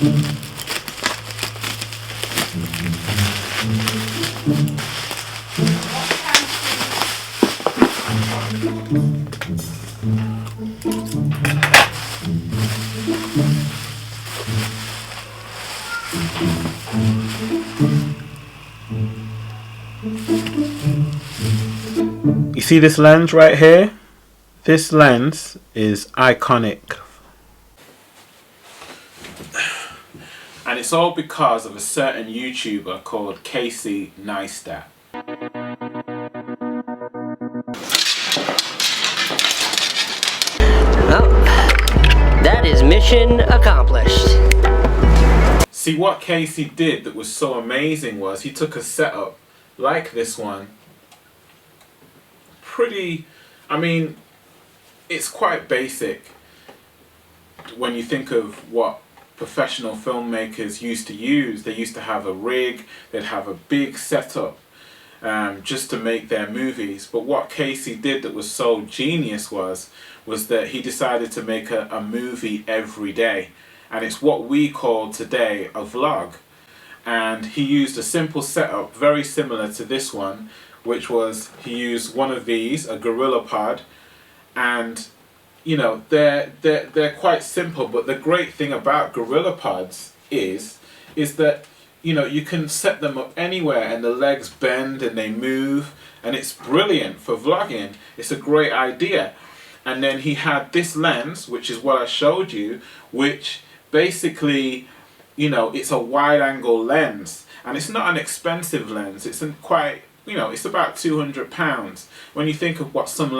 You see this lens right here? This lens is iconic. And it's all because of a certain YouTuber called Casey Neistat. Well, that is mission accomplished. See, what Casey did that was so amazing was he took a setup like this one. I mean, it's quite basic when you think of what professional filmmakers used to use. They used to have a rig, they'd have a big setup just to make their movies. But what Casey did that was so genius was that he decided to make a movie every day. And it's what we call today a vlog. And he used a simple setup very similar to this one, which was he used one of these, a GorillaPod, and you know they're quite simple. But the great thing about GorillaPods is that you know you can set them up anywhere, and the legs bend and they move, and it's brilliant for vlogging. It's a great idea. And then he had this lens, which is what I showed you, which basically, you know, it's a wide angle lens, and it's not an expensive lens. It's quite, you know, it's about £200. When you think of what some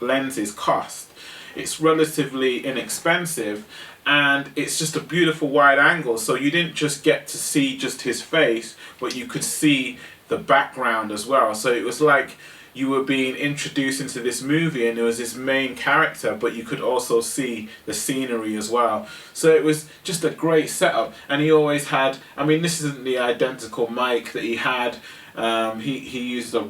lenses cost, it's relatively inexpensive, and it's just a beautiful wide angle. So you didn't just get to see just his face, but you could see the background as well. So it was like you were being introduced into this movie, and there was this main character, but you could also see the scenery as well. So it was just a great setup. And he always had, I mean, this isn't the identical mic that he had. He used a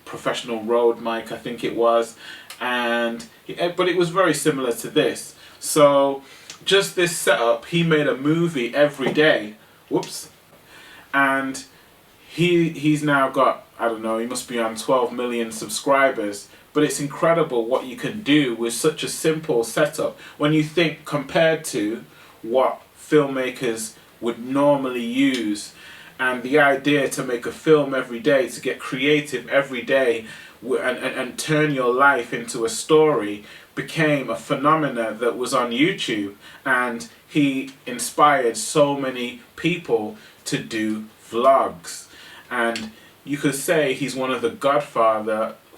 professional Rode mic, I think it was, but it was very similar to this. So just this setup, he made a movie every day. Whoops. And he's now got, I don't know, he must be on 12 million subscribers. But it's incredible what you can do with such a simple setup when you think compared to what filmmakers would normally use. And the idea to make a film every day, to get creative every day and turn your life into a story, became a phenomena that was on YouTube. And he inspired so many people to do vlogs. And you could say he's one of the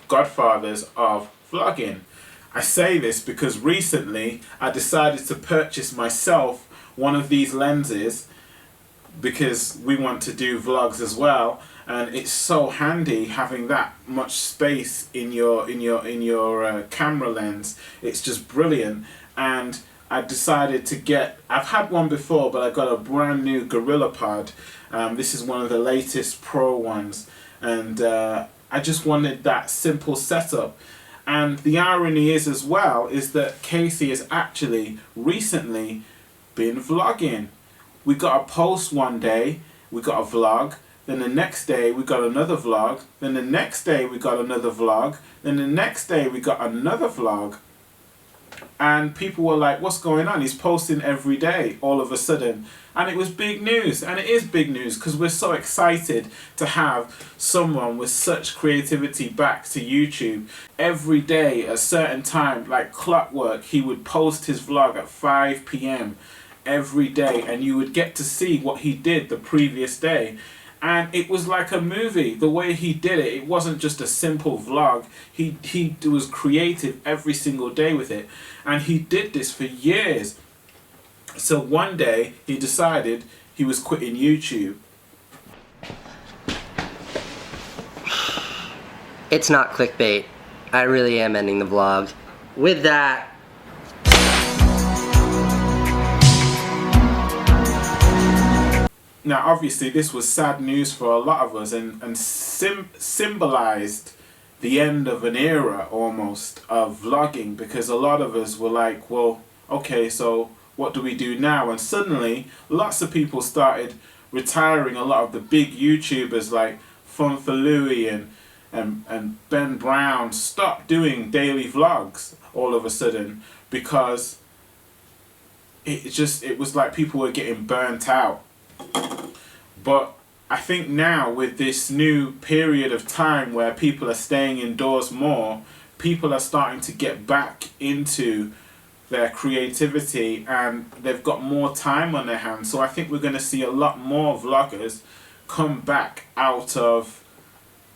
godfathers of vlogging. I say this because recently I decided to purchase myself one of these lenses because we want to do vlogs as well, and it's so handy having that much space in your camera lens. It's just brilliant. And I decided to get, I've had one before, but I got a brand new GorillaPod. This is one of the latest pro ones, and I just wanted that simple setup. And the irony is as well is that Casey has actually recently been vlogging. We got a post one day, we got a vlog, then the next day we got another vlog, then the next day we got another vlog, then the next day we got another vlog. And people were like, what's going on? He's posting every day all of a sudden. And it was big news. And it is big news because we're so excited to have someone with such creativity back to YouTube. Every day at a certain time, like clockwork, he would post his vlog at 5 p.m. every day. And you would get to see what he did the previous day. And it was like a movie. The way he did it, it wasn't just a simple vlog. He was creative every single day with it. And he did this for years. So one day, he decided he was quitting YouTube. It's not clickbait. I really am ending the vlog. With that, now obviously this was sad news for a lot of us, and symbolized the end of an era almost of vlogging, because a lot of us were like, well, okay, so what do we do now? And suddenly, lots of people started retiring. A lot of the big YouTubers like Fun for Louie and Ben Brown stopped doing daily vlogs all of a sudden because it was like people were getting burnt out. But I think now with this new period of time where people are staying indoors more, people are starting to get back into their creativity and they've got more time on their hands. So I think we're going to see a lot more vloggers come back out of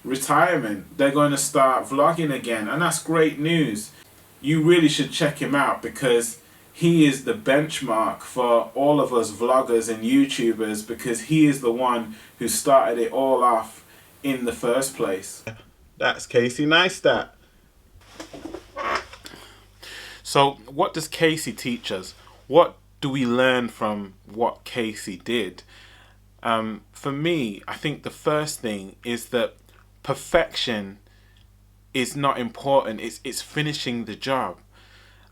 retirement. They're going to start vlogging again, and that's great news. You really should check him out because he is the benchmark for all of us vloggers and YouTubers, because he is the one who started it all off in the first place. That's Casey Neistat. So what does Casey teach us? What do we learn from what Casey did? For me, I think the first thing is that perfection is not important. It's finishing the job.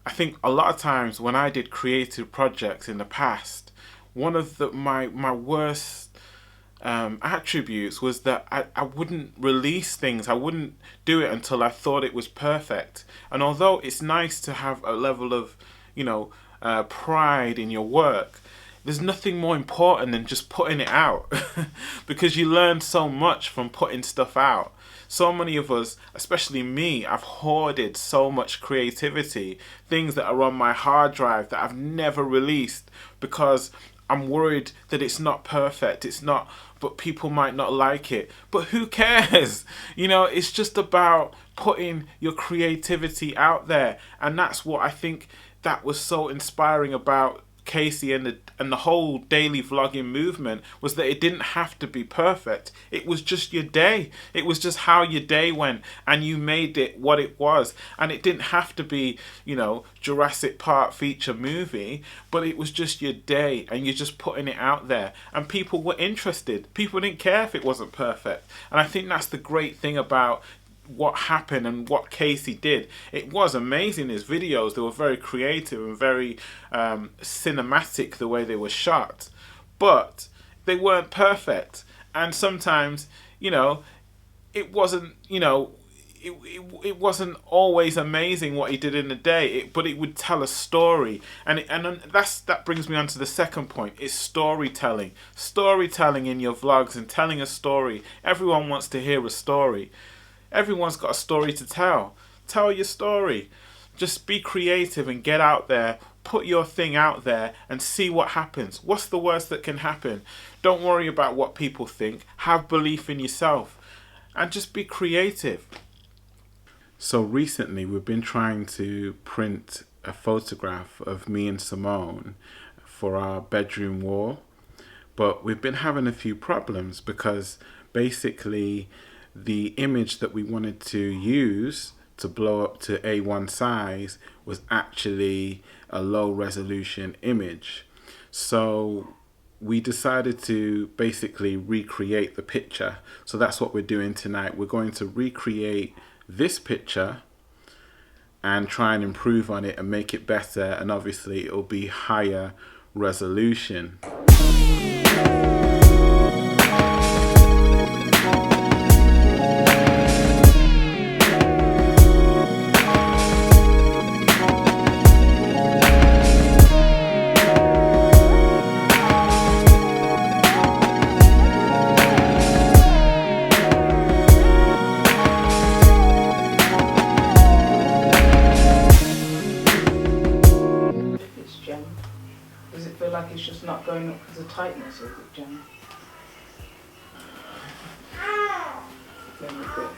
I think a lot of times when I did creative projects in the past, one of my worst attributes was that I wouldn't release things. I wouldn't do it until I thought it was perfect. And although it's nice to have a level of, pride in your work, there's nothing more important than just putting it out because you learn so much from putting stuff out. So many of us, especially me, I've hoarded so much creativity, things that are on my hard drive that I've never released because I'm worried that it's not perfect. It's not, but people might not like it. But who cares? It's just about putting your creativity out there. And that's what I think that was so inspiring about Casey and the whole daily vlogging movement, was that it didn't have to be perfect. It was just your day. It was just how your day went, and you made it what it was. And it didn't have to be, Jurassic Park feature movie, but it was just your day, and you're just putting it out there. And people were interested. People didn't care if it wasn't perfect. And I think that's the great thing about what happened and what Casey did. It was amazing, his videos. They were very creative and very cinematic the way they were shot, but they weren't perfect. And sometimes it wasn't it wasn't always amazing what he did in a day, but it would tell a story. And that brings me on to the second point. It's storytelling in your vlogs and telling a story. Everyone wants to hear a story. Everyone's got a story to tell. Tell your story. Just be creative and get out there. Put your thing out there and see what happens. What's the worst that can happen? Don't worry about what people think. Have belief in yourself. And just be creative. So recently we've been trying to print a photograph of me and Simone for our bedroom wall. But we've been having a few problems because basically the image that we wanted to use to blow up to A1 size was actually a low resolution image. So we decided to basically recreate the picture. So that's what we're doing tonight. We're going to recreate this picture and try and improve on it and make it better, and obviously it'll be higher resolution. Does it feel like it's just not going up because of tightness, or is it jammed? Very good.